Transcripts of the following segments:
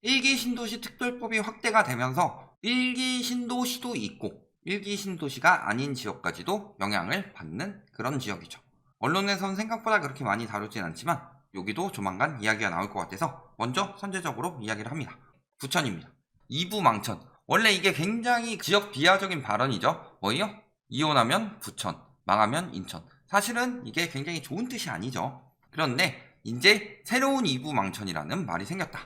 1기 신도시 특별법이 확대가 되면서 1기 신도시도 있고 1기 신도시가 아닌 지역까지도 영향을 받는 그런 지역이죠. 언론에선 생각보다 그렇게 많이 다루진 않지만 여기도 조만간 이야기가 나올 것 같아서 먼저 선제적으로 이야기를 합니다. 부천입니다. 이부망천. 원래 이게 굉장히 지역 비하적인 발언이죠. 뭐예요? 이혼하면 부천, 망하면 인천. 사실은 이게 굉장히 좋은 뜻이 아니죠. 그런데 이제 새로운 이부망천이라는 말이 생겼다.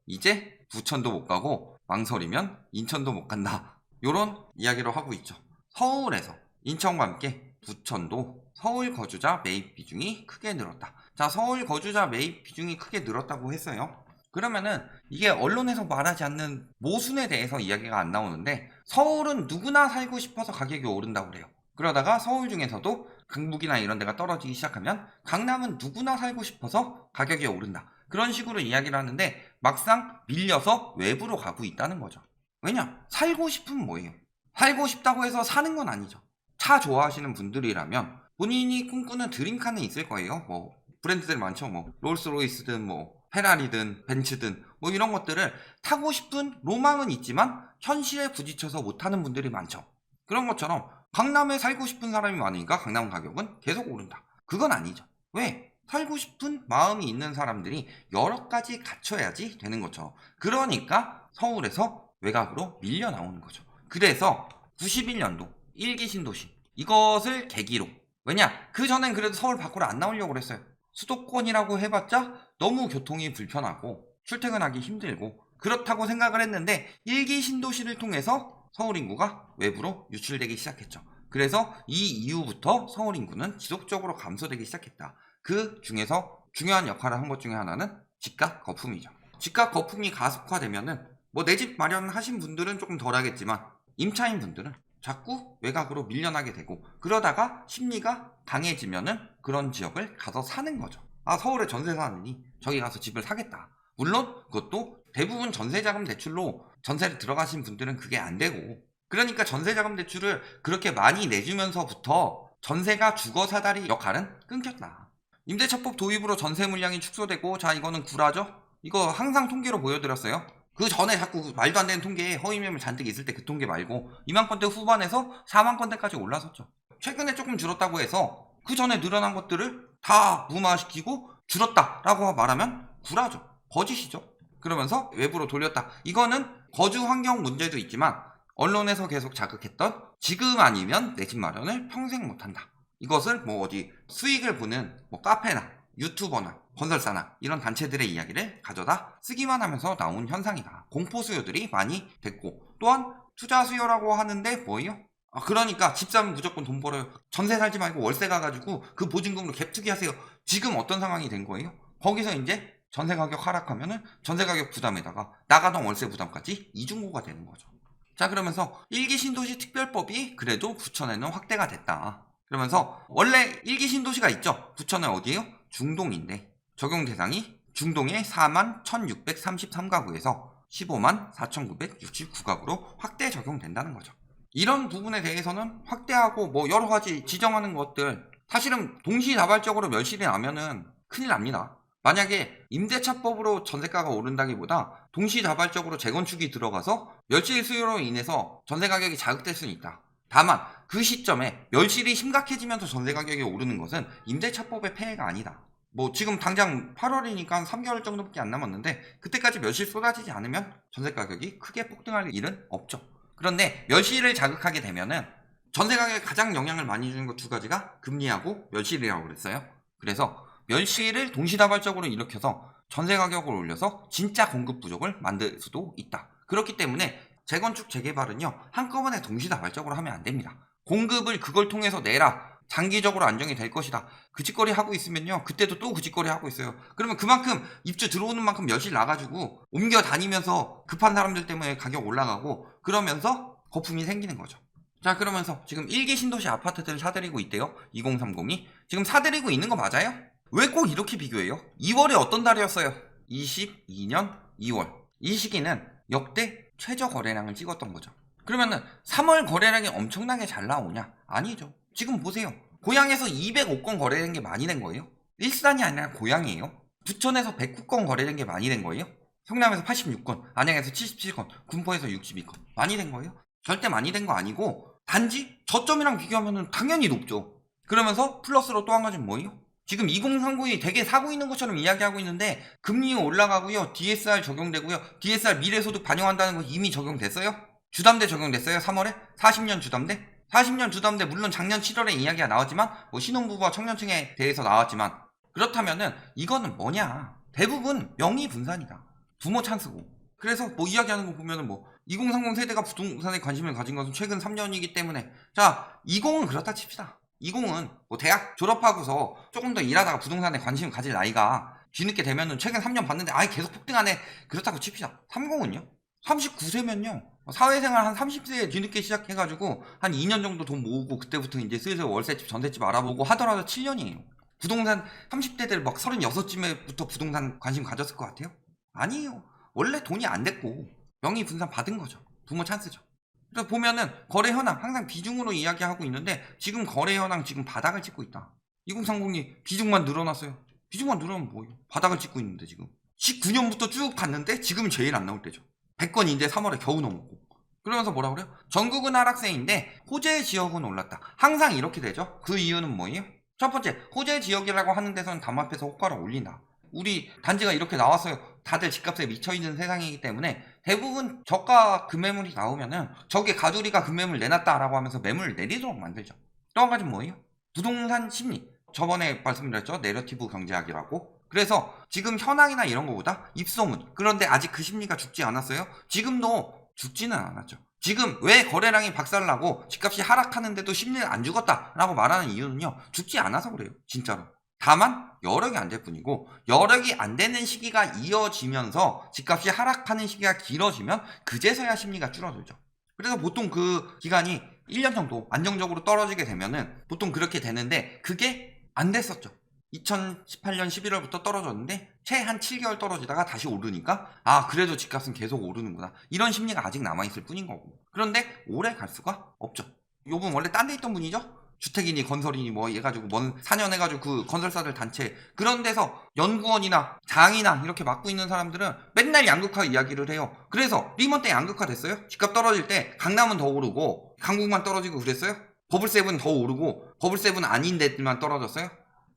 이제 부천도 못 가고 망설이면 인천도 못 간다. 요런 이야기로 하고 있죠. 서울에서 인천과 함께 부천도 서울 거주자 매입 비중이 크게 늘었다. 자, 서울 거주자 매입 비중이 크게 늘었다고 했어요. 그러면은 이게 언론에서 말하지 않는 모순에 대해서 이야기가 안 나오는데 서울은 누구나 살고 싶어서 가격이 오른다고 그래요. 그러다가 서울 중에서도 강북이나 이런 데가 떨어지기 시작하면 강남은 누구나 살고 싶어서 가격이 오른다. 그런 식으로 이야기를 하는데 막상 밀려서 외부로 가고 있다는 거죠. 왜냐? 살고 싶으면 뭐예요? 살고 싶다고 해서 사는 건 아니죠. 차 좋아하시는 분들이라면 본인이 꿈꾸는 드림카는 있을 거예요. 뭐 브랜드들 많죠. 뭐 롤스로이스든 뭐 페라리든 벤츠든 뭐 이런 것들을 타고 싶은 로망은 있지만 현실에 부딪혀서 못 타는 분들이 많죠. 그런 것처럼 강남에 살고 싶은 사람이 많으니까 강남 가격은 계속 오른다. 그건 아니죠. 왜? 살고 싶은 마음이 있는 사람들이 여러 가지 갖춰야지 되는 거죠. 그러니까 서울에서 외곽으로 밀려 나오는 거죠. 그래서 91년도 1기 신도시 이것을 계기로, 왜냐? 그 전엔 그래도 서울 밖으로 안 나오려고 그랬어요. 수도권이라고 해봤자 너무 교통이 불편하고 출퇴근하기 힘들고 그렇다고 생각을 했는데 1기 신도시를 통해서 서울 인구가 외부로 유출되기 시작했죠. 그래서 이 이후부터 서울 인구는 지속적으로 감소되기 시작했다. 그 중에서 중요한 역할을 한 것 중에 하나는 집값 거품이죠. 집값 거품이 가속화되면은 뭐 내 집 마련하신 분들은 조금 덜 하겠지만 임차인 분들은 자꾸 외곽으로 밀려나게 되고 그러다가 심리가 강해지면은 그런 지역을 가서 사는 거죠. 아, 서울에 전세 사느니 저기 가서 집을 사겠다. 물론 그것도 대부분 전세자금 대출로 전세를 들어가신 분들은 그게 안 되고, 그러니까 전세자금 대출을 그렇게 많이 내주면서부터 전세가 주거 사다리 역할은 끊겼다. 임대차법 도입으로 전세 물량이 축소되고, 자, 이거는 구라죠? 이거 항상 통계로 보여드렸어요. 그 전에 자꾸 말도 안 되는 통계에 허위 매물 잔뜩 있을 때 그 통계 말고 2만 건대 후반에서 4만 건대까지 올라섰죠. 최근에 조금 줄었다고 해서 그 전에 늘어난 것들을 다 무마시키고 줄었다라고 말하면 구라죠. 거짓이죠. 그러면서 외부로 돌렸다. 이거는 거주 환경 문제도 있지만 언론에서 계속 자극했던 지금 아니면 내 집 마련을 평생 못한다. 이것을 뭐 어디 수익을 보는 뭐 카페나 유튜버나 건설사나 이런 단체들의 이야기를 가져다 쓰기만 하면서 나온 현상이다. 공포 수요들이 많이 됐고, 또한 투자 수요라고 하는데 뭐예요? 그러니까 집 사면 무조건 돈 벌어요. 전세 살지 말고 월세 가가지고 그 보증금으로 갭투기 하세요. 지금 어떤 상황이 된 거예요? 거기서 이제 전세 가격 하락하면은 전세 가격 부담에다가 나가던 월세 부담까지 이중고가 되는 거죠. 자, 그러면서 1기 신도시 특별법이 그래도 부천에는 확대가 됐다. 그러면서 원래 1기 신도시가 있죠. 부천은 어디예요? 중동인데 적용 대상이 중동의 4만 1633가구에서 15만 4969가구로 확대 적용된다는 거죠. 이런 부분에 대해서는 확대하고 뭐 여러 가지 지정하는 것들 사실은 동시다발적으로 멸실이 나면은 큰일 납니다. 만약에 임대차법으로 전세가가 오른다기보다 동시다발적으로 재건축이 들어가서 멸실 수요로 인해서 전세 가격이 자극될 수는 있다. 다만 그 시점에 멸실이 심각해지면서 전세 가격이 오르는 것은 임대차법의 폐해가 아니다. 뭐 지금 당장 8월이니까 3개월 정도밖에 안 남았는데 그때까지 멸실 쏟아지지 않으면 전세 가격이 크게 폭등할 일은 없죠. 그런데 멸실을 자극하게 되면은 전세 가격에 가장 영향을 많이 주는 것 두 가지가 금리하고 멸실이라고 그랬어요. 그래서 멸실을 동시다발적으로 일으켜서 전세 가격을 올려서 진짜 공급 부족을 만들 수도 있다. 그렇기 때문에 재건축 재개발은요 한꺼번에 동시다발적으로 하면 안 됩니다. 공급을 그걸 통해서 내라. 장기적으로 안정이 될 것이다. 그 짓거리 하고 있으면요 그때도 또 그 짓거리 하고 있어요. 그러면 그만큼 입주 들어오는 만큼 멸실 나가지고 옮겨 다니면서 급한 사람들 때문에 가격 올라가고 그러면서 거품이 생기는 거죠. 자, 그러면서 지금 1기 신도시 아파트들 사들이고 있대요. 2030이 지금 사들이고 있는 거 맞아요? 왜 꼭 이렇게 비교해요? 2월이 어떤 달이었어요? 22년 2월. 이 시기는 역대 최저 거래량을 찍었던 거죠. 그러면은 3월 거래량이 엄청나게 잘 나오냐? 아니죠. 지금 보세요. 고양에서 205건 거래된 게 많이 된 거예요? 일산이 아니라 고양이에요? 부천에서 109건 거래된 게 많이 된 거예요? 성남에서 86건, 안양에서 77건, 군포에서 62건. 많이 된 거예요? 절대 많이 된 거 아니고 단지 저점이랑 비교하면 당연히 높죠. 그러면서 플러스로 또 한 가지는 뭐예요? 지금 2030이 되게 사고 있는 것처럼 이야기하고 있는데 금리 올라가고요. DSR 적용되고요. DSR 미래소득 반영한다는 거 이미 적용됐어요? 주담대 적용됐어요? 3월에? 40년 주담대? 40년 주담대 물론 작년 7월에 이야기가 나왔지만 뭐 신혼부부와 청년층에 대해서 나왔지만 그렇다면은 이거는 뭐냐? 대부분 명의 분산이다. 부모 찬스고. 그래서 뭐 이야기하는 거 보면은 뭐 2030 세대가 부동산에 관심을 가진 것은 최근 3년이기 때문에 자 20은 그렇다 칩시다. 20은 뭐 대학 졸업하고서 조금 더 일하다가 부동산에 관심을 가질 나이가 뒤늦게 되면은 최근 3년 봤는데 아예 계속 폭등하네 그렇다고 칩시다. 30은요? 39세면요 사회생활 한 30세에 뒤늦게 시작해가지고 한 2년 정도 돈 모으고 그때부터 이제 슬슬 월세집 전세집 알아보고 하더라도 7년이에요. 부동산 30대들 막 36쯤에부터 부동산 관심 가졌을 것 같아요? 아니에요. 원래 돈이 안 됐고 명의 분산 받은 거죠. 부모 찬스죠. 그래서 보면은 거래 현황 항상 비중으로 이야기하고 있는데 지금 거래 현황 지금 바닥을 찍고 있다. 2030이 비중만 늘어났어요. 비중만 늘어나면 뭐예요? 바닥을 찍고 있는데 지금 19년부터 쭉 갔는데 지금이 제일 안 나올 때죠. 100건인데 3월에 겨우 넘었고 그러면서 뭐라 그래요? 전국은 하락세인데 호재 지역은 올랐다. 항상 이렇게 되죠. 그 이유는 뭐예요? 첫 번째 호재 지역이라고 하는 데서는 담합해서 호가를 올린다. 우리 단지가 이렇게 나왔어요. 다들 집값에 미쳐있는 세상이기 때문에 대부분 저가 금매물이 나오면은 저게 가두리가 금매물 내놨다라고 하면서 매물을 내리도록 만들죠. 또 한 가지는 뭐예요? 부동산 심리. 저번에 말씀드렸죠. 내러티브 경제학이라고. 그래서 지금 현황이나 이런 거보다 입소문. 그런데 아직 그 심리가 죽지 않았어요. 지금도 죽지는 않았죠. 지금 왜 거래량이 박살나고 집값이 하락하는데도 심리는 안 죽었다라고 말하는 이유는요. 죽지 않아서 그래요. 진짜로. 다만 여력이 안 될 뿐이고 여력이 안 되는 시기가 이어지면서 집값이 하락하는 시기가 길어지면 그제서야 심리가 줄어들죠. 그래서 보통 그 기간이 1년 정도 안정적으로 떨어지게 되면은 보통 그렇게 되는데 그게 안 됐었죠. 2018년 11월부터 떨어졌는데 채 한 7개월 떨어지다가 다시 오르니까 아 그래도 집값은 계속 오르는구나 이런 심리가 아직 남아있을 뿐인 거고 그런데 오래 갈 수가 없죠. 요분 원래 딴 데 있던 분이죠. 주택이니 건설이니 뭐 해가지고 뭔 4년 해가지고 그 건설사들 단체 그런 데서 연구원이나 장이나 이렇게 맡고 있는 사람들은 맨날 양극화 이야기를 해요. 그래서 리먼 때 양극화 됐어요? 집값 떨어질 때 강남은 더 오르고 강북만 떨어지고 그랬어요? 버블세븐 더 오르고 버블세븐 아닌 데만 떨어졌어요?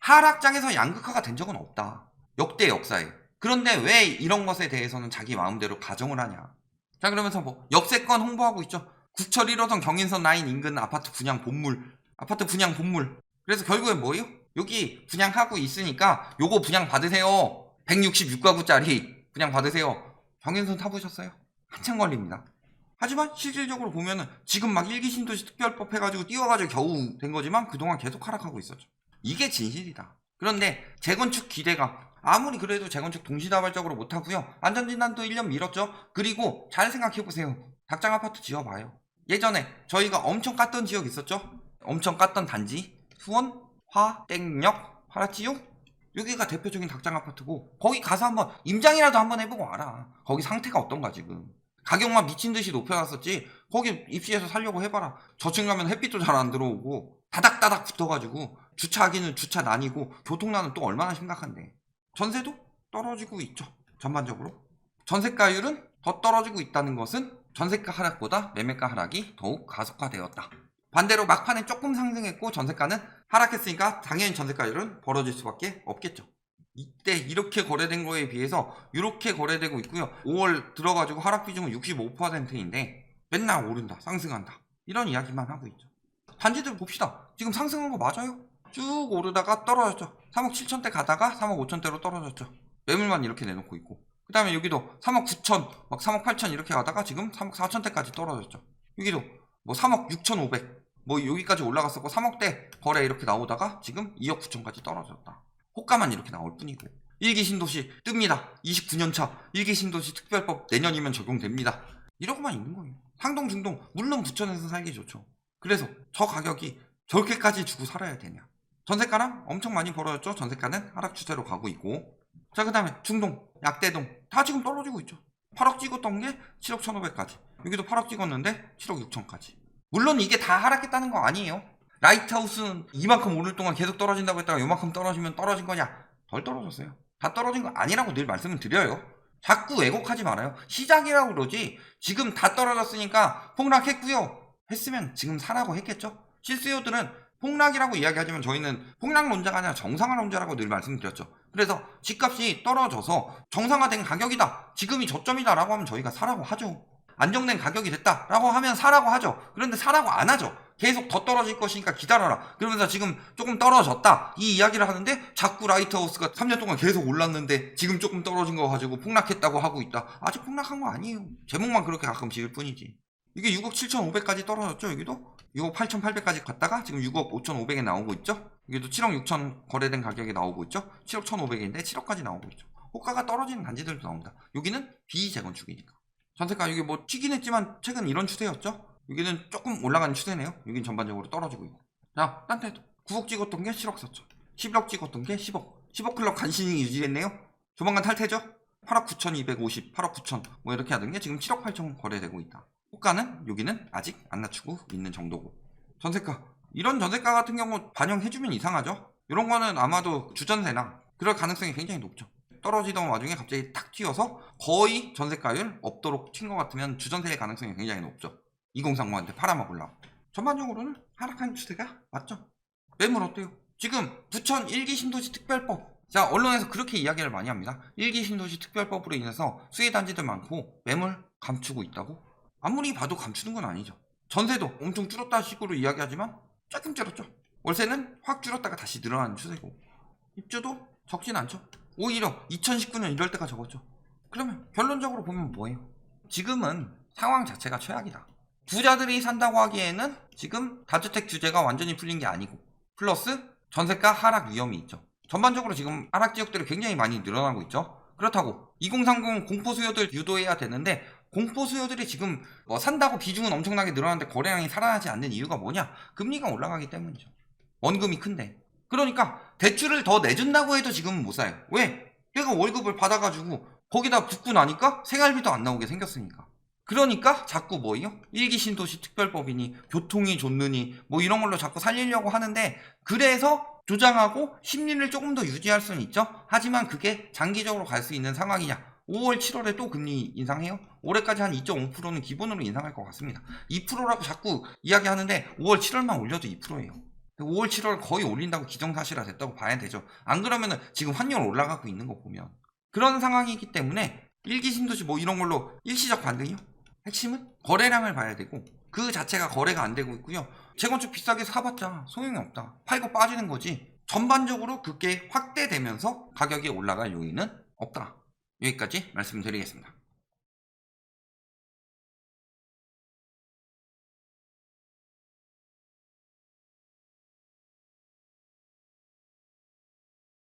하락장에서 양극화가 된 적은 없다. 역대 역사에. 그런데 왜 이런 것에 대해서는 자기 마음대로 가정을 하냐. 자 그러면서 뭐 역세권 홍보하고 있죠. 국철 1호선 경인선 라인 인근 아파트 분양 본물 그래서 결국엔 뭐예요? 여기 분양하고 있으니까 요거 분양 받으세요. 166가구짜리 분양 받으세요. 경인선 타보셨어요? 한참 걸립니다. 하지만 실질적으로 보면은 지금 막 일기 신도시 특별법 해가지고 띄워가지고 겨우 된 거지만 그동안 계속 하락하고 있었죠. 이게 진실이다. 그런데 재건축 기대감 아무리 그래도 재건축 동시다발적으로 못하고요. 안전진단도 1년 미뤘죠. 그리고 잘 생각해보세요. 닭장아파트 지어봐요. 예전에 저희가 엄청 깠던 지역 있었죠. 엄청 깠던 단지 수원, 화, 땡역, 화라치유 여기가 대표적인 닭장아파트고 거기 가서 한번 임장이라도 한번 해보고 알아. 거기 상태가 어떤가 지금. 가격만 미친듯이 높여놨었지 거기 입시해서 살려고 해봐라. 저층 가면 햇빛도 잘 안 들어오고 다닥다닥 붙어가지고 주차하기는 주차 난이고 교통난은 또 얼마나 심각한데. 전세도 떨어지고 있죠. 전반적으로 전세가율은 더 떨어지고 있다는 것은 전세가 하락보다 매매가 하락이 더욱 가속화되었다. 반대로 막판에 조금 상승했고 전세가는 하락했으니까 당연히 전세가율은 벌어질 수밖에 없겠죠. 이때 이렇게 거래된 거에 비해서 이렇게 거래되고 있고요. 5월 들어가지고 하락 비중은 65%인데 맨날 오른다 상승한다 이런 이야기만 하고 있죠. 단지들 봅시다. 지금 상승한 거 맞아요? 쭉 오르다가 떨어졌죠. 3억 7천대 가다가 3억 5천대로 떨어졌죠. 매물만 이렇게 내놓고 있고 그 다음에 여기도 3억 9천 막 3억 8천 이렇게 가다가 지금 3억 4천대까지 떨어졌죠. 여기도 뭐 3억 6천5백 뭐 여기까지 올라갔었고 3억대 거래 이렇게 나오다가 지금 2억 9천까지 떨어졌다. 호가만 이렇게 나올 뿐이고 1기 신도시 뜹니다. 29년차 1기 신도시 특별법 내년이면 적용됩니다. 이러고만 있는 거예요. 상동 중동 물론 부천에서 살기 좋죠. 그래서 저 가격이 저렇게까지 주고 살아야 되냐. 전세가랑 엄청 많이 벌어졌죠. 전세가는 하락 추세로 가고 있고 자 그 다음에 중동 약대동 다 지금 떨어지고 있죠. 8억 찍었던 게 7억 1,500까지 여기도 8억 찍었는데 7억 6천까지. 물론 이게 다 하락했다는 거 아니에요. 라이트하우스는 이만큼 오를 동안 계속 떨어진다고 했다가 요만큼 떨어지면 떨어진 거냐? 덜 떨어졌어요. 다 떨어진 거 아니라고 늘 말씀을 드려요. 자꾸 왜곡하지 말아요. 시작이라고 그러지 지금 다 떨어졌으니까 폭락했고요 했으면 지금 사라고 했겠죠. 실수요들은 폭락이라고 이야기하지만 저희는 폭락론자가 아니라 정상화론자라고 늘 말씀드렸죠. 그래서 집값이 떨어져서 정상화된 가격이다, 지금이 저점이다 라고 하면 저희가 사라고 하죠. 안정된 가격이 됐다 라고 하면 사라고 하죠. 그런데 사라고 안 하죠. 계속 더 떨어질 것이니까 기다려라 그러면서 지금 조금 떨어졌다 이 이야기를 하는데 자꾸 라이트하우스가 3년 동안 계속 올랐는데 지금 조금 떨어진 거 가지고 폭락했다고 하고 있다. 아직 폭락한 거 아니에요. 제목만 그렇게 가끔 지을 뿐이지. 이게 6억 7,500까지 떨어졌죠. 여기도 6억 8,800까지 갔다가 지금 6억 5,500에 나오고 있죠. 여기도 7억 6천 거래된 가격에 나오고 있죠. 7억 1,500인데 7억까지 나오고 있죠. 호가가 떨어지는 단지들도 나옵니다. 여기는 비재건축이니까. 전세가 여기 뭐 튀긴 했지만 최근 이런 추세였죠. 여기는 조금 올라가는 추세네요. 여긴 전반적으로 떨어지고 있고. 자, 딴 데도 9억 찍었던 게 7억 4천, 11억 찍었던 게 10억. 10억 클럽 간신히 유지했네요. 조만간 탈퇴죠. 8억 9,250, 8억 9천 뭐 이렇게 하던 게 지금 7억 8천 거래되고 있다. 호가는 여기는 아직 안 낮추고 있는 정도고. 전세가, 이런 전세가 같은 경우 반영해주면 이상하죠. 이런 거는 아마도 주전세나 그럴 가능성이 굉장히 높죠. 떨어지던 와중에 갑자기 탁 튀어서 거의 전세가율 없도록 튄 것 같으면 주전세의 가능성이 굉장히 높죠. 2030한테 팔아먹으려고. 전반적으로는 하락한 추세가 맞죠. 매물 어때요? 지금 부천 1기 신도시 특별법, 자, 언론에서 그렇게 이야기를 많이 합니다. 1기 신도시 특별법으로 인해서 수혜 단지들 많고 매물 감추고 있다고? 아무리 봐도 감추는 건 아니죠. 전세도 엄청 줄었다 식으로 이야기하지만 조금 줄었죠. 월세는 확 줄었다가 다시 늘어나는 추세고, 입주도 적진 않죠. 오히려 2019년 이럴 때가 적었죠. 그러면 결론적으로 보면 뭐예요? 지금은 상황 자체가 최악이다. 부자들이 산다고 하기에는 지금 다주택 규제가 완전히 풀린 게 아니고, 플러스 전세가 하락 위험이 있죠. 전반적으로 지금 하락 지역들이 굉장히 많이 늘어나고 있죠. 그렇다고 2030 공포 수요들 유도해야 되는데, 공포 수요들이 지금 뭐 산다고 비중은 엄청나게 늘어나는데 거래량이 살아나지 않는 이유가 뭐냐? 금리가 올라가기 때문이죠. 원금이 큰데. 그러니까 대출을 더 내준다고 해도 지금은 못 사요. 왜? 내가 월급을 받아가지고 거기다 붓고 나니까 생활비도 안 나오게 생겼으니까. 그러니까 자꾸 뭐예요? 1기 신도시 특별법이니 교통이 좋느니 뭐 이런 걸로 자꾸 살리려고 하는데, 그래서 조장하고 심리를 조금 더 유지할 수는 있죠. 하지만 그게 장기적으로 갈 수 있는 상황이냐? 5월 7월에 또 금리 인상해요? 올해까지 한 2.5%는 기본으로 인상할 것 같습니다. 2%라고 자꾸 이야기하는데 5월 7월만 올려도 2%예요 5월 7월 거의 올린다고 기정사실화 됐다고 봐야 되죠. 안 그러면은 지금 환율 올라가고 있는 거 보면 그런 상황이기 때문에 1기 신도시 뭐 이런 걸로 일시적 반등이요? 핵심은 거래량을 봐야 되고, 그 자체가 거래가 안 되고 있고요. 재건축 비싸게 사봤자 소용이 없다. 팔고 빠지는 거지. 전반적으로 그게 확대되면서 가격이 올라갈 요인은 없다. 여기까지 말씀드리겠습니다.